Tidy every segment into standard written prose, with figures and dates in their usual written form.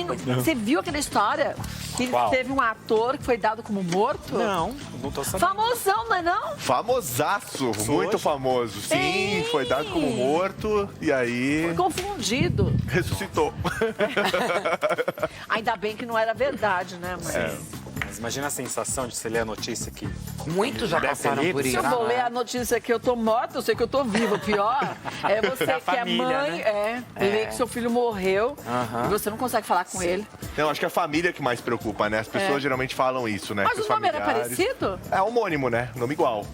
Menino, você viu aquela história? Que Qual? teve um ator que foi dado como morto? Não tô sabendo. Famosão, não é não? Famosaço, muito hoje? famoso. Sim, Ei! foi dado como morto e aí Confundido. ressuscitou. Ainda bem que não era verdade, né, mãe? Mas imagina a sensação de você ler a notícia aqui. Muitos já Deve ter passaram lido, por Se isso. eu vou ler a notícia que eu tô morta, eu sei que eu tô viva. O pior é você É a que é família, mãe, né? ler que seu filho morreu e você não consegue falar com ele. Não, acho que é a família que mais preocupa, né? As pessoas geralmente falam isso, né? Mas que os o nome era familiares- parecido? É homônimo, né? Nome igual.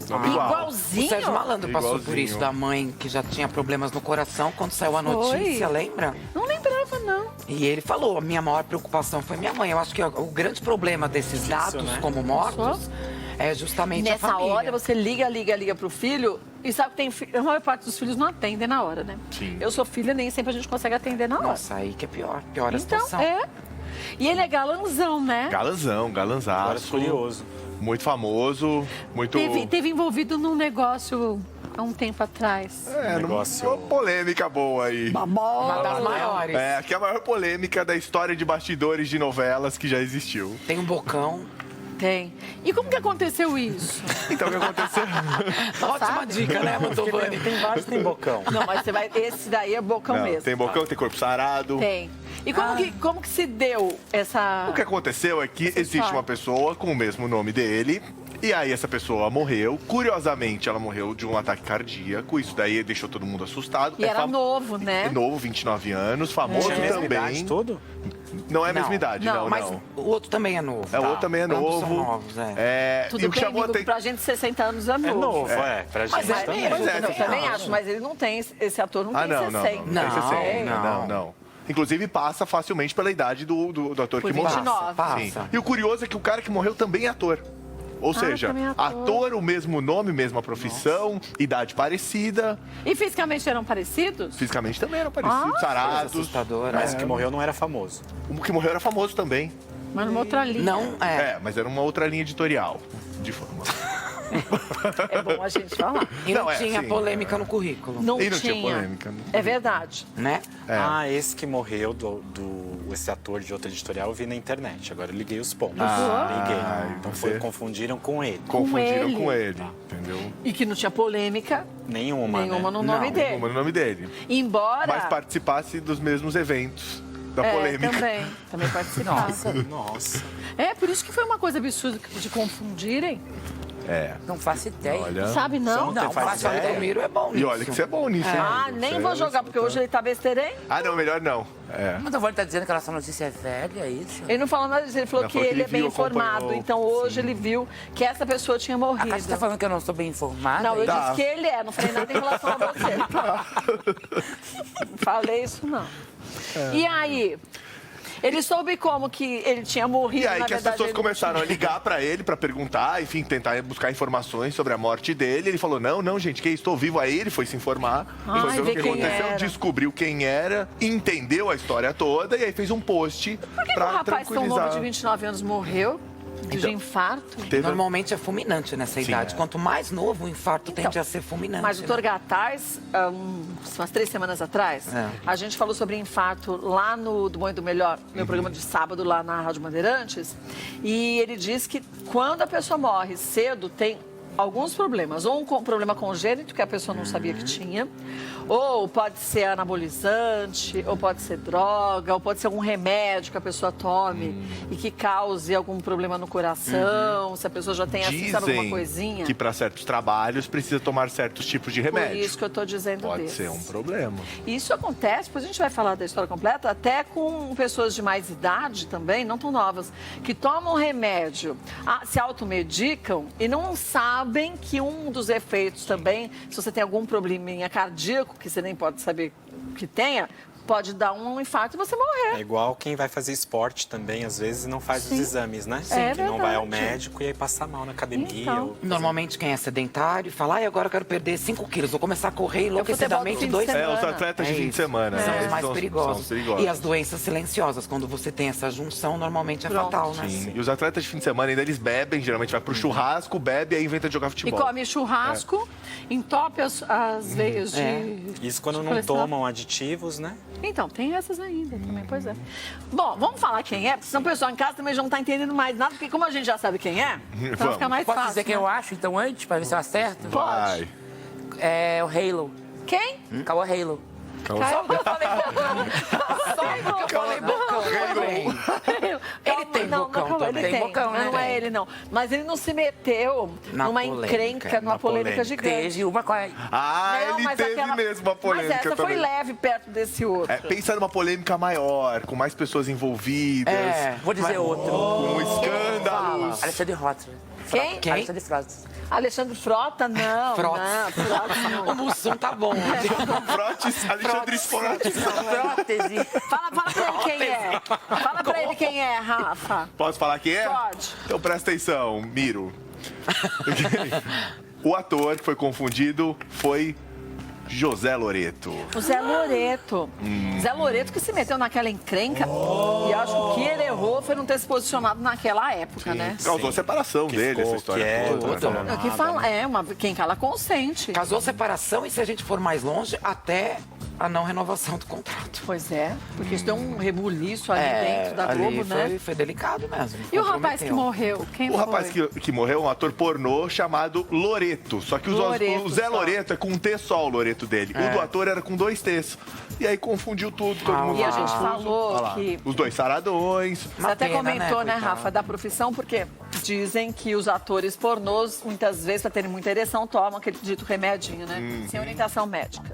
Nome igual. O Igualzinho? Sérgio Malandro passou por Igualzinho. isso, da mãe que já tinha problemas no coração quando saiu a notícia, lembra? Não lembrava, não. E ele falou, a minha maior preocupação foi minha mãe. Eu acho que o grande problema desses dados né? como mortos é justamente a Nessa família. hora, você liga pro filho e sabe que tem filho. A maior parte dos filhos não atendem na hora, né? Sim. Eu sou filha, nem sempre a gente consegue atender na hora. Nossa, aí que é pior a Então, situação. E ele é galanzão, né? Galanzão, Agora galanzaço. curioso. Muito famoso, muito... Teve envolvido num negócio há um tempo atrás. negócio- Uma polêmica boa aí. Uma das maiores. É, aqui é a maior polêmica da história de bastidores de novelas que já existiu. Tem um bocão. Tem. E como que aconteceu isso? Então, o que aconteceu? Ótima dica, né, Mantovani? Tem vários, tem bocão. Não, mas você vai. Esse daí é bocão Não, mesmo. tem bocão, tem corpo sarado. Tem. E como que se deu essa. O que aconteceu é que existe história. uma pessoa com o mesmo nome dele. E aí essa pessoa morreu. Curiosamente, ela morreu de um ataque cardíaco. Isso daí deixou todo mundo assustado. E era novo, né? É novo, 29 anos, famoso Tinha a mesma também. idade, tudo? Não é a mesma idade, não, mas não. o outro também é novo. É, o outro também é Ambos novo. são novos, É, Tudo e o que bem, chamou amigo, até... pra gente 60 anos é novo. É novo, Pra gente é também. mesmo. Mas é, Eu também acho, mas ele não tem, esse ator não tem não, 60. não. Tem 60, Não. não. Inclusive, passa facilmente pela idade do ator Por que morreu. 29. Passa. Sim. E o curioso é que o cara que morreu também é ator. Ou seja, também é ator. ator, o mesmo nome, mesma profissão, idade parecida. E fisicamente eram parecidos? Fisicamente também eram parecidos, sarados. Assustador. Mas o que morreu não era famoso. O que morreu era famoso também. Mas numa outra linha. Não, Mas era uma outra linha editorial de fama. É bom a gente falar. E não, Não, tinha sim, polêmica no currículo, Não, E não tinha tinha. polêmica, né? É verdade. né? Ah, esse que morreu esse ator de outra editorial eu vi na internet. Agora eu liguei os pontos. Liguei. Então você- confundiram com ele. Confundiram ele. com ele, entendeu? E que não tinha polêmica Nenhuma, nenhuma né? no nome dele. Como é o nome dele. Embora. Mas participasse dos mesmos eventos da polêmica. Também participava. Nossa. É, por isso que foi uma coisa absurda de confundirem. Não faço ideia. Olha. Sabe, não? Você Não, faz mas o ideia? Valdomiro é bom E nisso. olha que você é bom nisso, hein? Ah, nem Você vou é- jogar, porque hoje ele tá besteirém. Ah, não, melhor não. É. Mas o Vale tá dizendo que essa notícia é velha, é isso? Ele não falou nada disso, ele falou Não, que falou que ele é ele bem viu, informado. acompanhou. Então hoje ele viu que essa pessoa tinha A morrido. Cátia tá falando que eu não sou bem informada? Não, eu é isso? disse que ele é, não falei nada em relação a você. Não falei isso, não. E aí? Ele soube como que ele tinha morrido, E aí na que as verdade, pessoas ele não começaram a ligar pra ele pra perguntar, enfim, tentar buscar informações sobre a morte dele. Ele falou: não, gente, que estou vivo. Aí ele foi se informar, Ai, foi ver o ver que quem aconteceu, era. descobriu quem era, entendeu a história toda e aí fez um post Por que pra um rapaz tão novo tranquilizar. de 29 anos morreu de infarto? Teve- Normalmente é fulminante nessa idade. Quanto mais novo, o infarto tende a ser fulminante. Mas o né? doutor Gataz, umas 3 semanas atrás, a gente falou sobre infarto lá no Do Bom e do Melhor, meu programa de sábado lá na Rádio Bandeirantes, e ele diz que quando a pessoa morre cedo, tem alguns problemas. Ou um problema congênito, que a pessoa não sabia que tinha, ou pode ser anabolizante, ou pode ser droga, ou pode ser algum remédio que a pessoa tome e que cause algum problema no coração, se a pessoa já tem assim, sabe, alguma coisinha. que para certos trabalhos precisa tomar certos tipos de Por remédio. isso que eu estou dizendo Pode desse. ser um problema. E isso acontece, depois a gente vai falar da história completa, até com pessoas de mais idade também, não tão novas, que tomam remédio, se automedicam e não sabem que um dos efeitos também, se você tem algum probleminha cardíaco, que você nem pode saber que tenha, pode dar um infarto e você morrer. É igual quem vai fazer esporte também, às vezes, não faz os exames, né? É que não vai ao verdade. médico e aí passa mal na academia. Então. ou- Normalmente quem é sedentário fala, agora eu quero perder 5 quilos, vou começar a correr enlouquecidamente futebol do fim de 2 semana. Os atletas de fim de isso. semana. São né? os mais São perigosos. perigosos. E as doenças silenciosas, quando você tem essa junção, normalmente é Pronto. fatal, né? Sim. E os atletas de fim de semana ainda eles bebem, geralmente vai pro churrasco, bebe e aí inventa de jogar E futebol. come churrasco Entope as veias de... Isso quando de não colesterol. tomam aditivos, né? Então, tem essas ainda também, pois é. Bom, vamos falar quem é, porque senão o pessoal em casa também já não tá entendendo mais nada, porque como a gente já sabe quem é, então Vamos. fica mais Posso fácil. dizer quem né? eu acho, então, antes, pra ver se eu acerto? Vai. É o Halo. Quem? Cauã Halo. Só porque eu falei bocão. Ele tem bocão calma, também. ele tem. Bocão, né? Mas não é ele, não. Mas ele não se meteu Na numa polêmica, encrenca, numa na polêmica polêmica. gigante. Teve uma com a... Ah, Não, ele mas teve aquela- mesmo uma polêmica Mas essa foi também. leve perto desse outro. É, pensa numa polêmica maior, com mais pessoas envolvidas, Vou dizer outro. com escândalos. Alexandre Rotler. Quem? Quem? Alexandre Frota. Alexandre Frota? Não, Frota. não. Frota O não. Mussum tá bom. Frotes, Alexandre Frotes. Prótese. Fala pra ele quem é. Fala pra ele quem é, Rafa. Posso falar quem é? Pode. Então presta atenção, Miro. O ator que foi confundido foi José Loreto. O Zé Loreto. Zé Loreto que se meteu naquela encrenca. E acho que o que ele errou foi não ter se posicionado naquela época, né? Causou a separação Que dele, ficou essa história quieto, toda. né? É o que fala, quem cala consente. Casou separação e se a gente for mais longe, até a não renovação do contrato. Pois é, porque isso deu um rebuliço ali dentro da ali Globo, né? foi delicado mesmo. E o rapaz que comprometeu. morreu, quem O foi? rapaz que morreu é um ator pornô chamado Loreto. Só que Loreto o Zé só. Loreto é com um T só, o Loreto dele. O do ator era com 2 T's. E aí confundiu tudo, todo mundo E a gente confuso. falou Olha lá, que... os dois saradões. Você até pena, comentou, né, coitado. Rafa, da profissão, porque dizem que os atores pornôs, muitas vezes, para terem muita ereção, tomam aquele dito remedinho, né? Sem orientação médica.